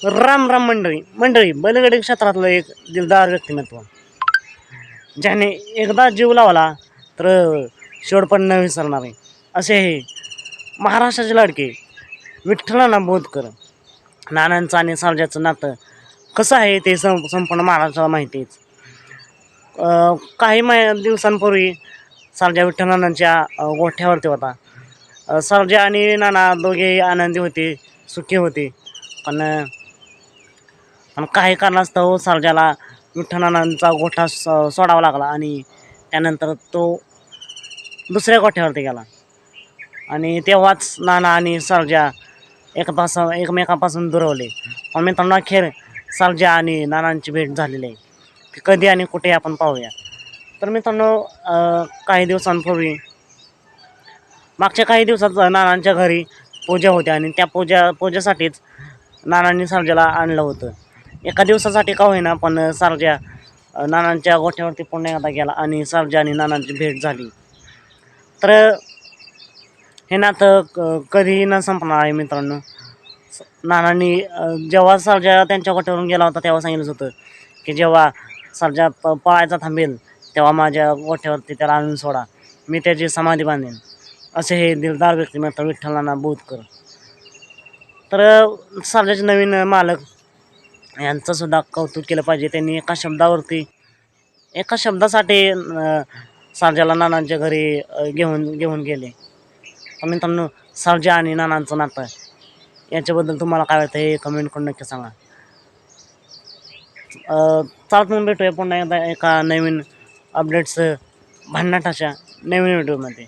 राम राम मंडळी बैलगाडी क्षेत्रातलं एक दिलदार व्यक्तिमत्व, ज्याने एकदा जीव लावला तर शेवटपण न विसरणार आहे, असे हे महाराष्ट्राचे लाडके विठ्ठलाना बोधकर. नानांचं आणि सर्जाचं नातं कसं आहे ते संपूर्ण महाराष्ट्राला माहिती आहेच. काही दिवसांपूर्वी सर्जा विठ्ठलानांच्या गोठ्यावरती होता. सर्जा आणि नाना दोघेही आनंदी होते, सुखी होते. पण काही कारणास्तव सर्जाला विठ्ठलानांचा गोठा सोडावा लागला आणि त्यानंतर तो दुसऱ्या गोठ्यावरती गेला. आणि तेव्हाच नाना आणि सर्जा एकमेकांपासून दुरावले. पण मित्रांनो, अखेर सर्जा आणि नानांची भेट झालेली आहे. ती कधी आणि कुठे आपण पाहूया. तर मित्रांनो, मागच्या काही दिवसात नानांच्या घरी पूजा होती आणि त्या पूजेसाठीच नानांनी सर्जाला आणलं होतं. एका दिवसासाठी का होईना, पण सर्जा नानांच्या गोठ्यावरती पुन्हा एकदा गेला आणि सर्जा आणि नानांची भेट झाली. तर हे नातं कधीही न संपणार आहे मित्रांनो. नानांनी जेव्हा सर्जा त्यांच्या गोठ्यावरून गेला होता तेव्हा सांगितलं होतं की जेव्हा सर्जा पळायचा थांबेल तेव्हा माझ्या गोठ्यावरती त्याला आणून सोडा, मी त्याची समाधी बांधेन. असे हे दिलदार व्यक्तिमत्व विठ्ठलाना बोधकर. तर सर्जाचे नवीन मालक यांचं सुद्धा कौतुक केलं पाहिजे. त्यांनी एका शब्दासाठी सर्जाला नानांच्या घरी घेऊन गेले. मित्रांनो, सर्जा आणि नानांचं नातं याच्याबद्दल तुम्हाला काय वाटतं हे कमेंट करून नक्की सांगा. चालत मग भेटूया पुन्हा एकदा एका नवीन अपडेट्स भन्नाट अशा नवीन व्हिडिओमध्ये.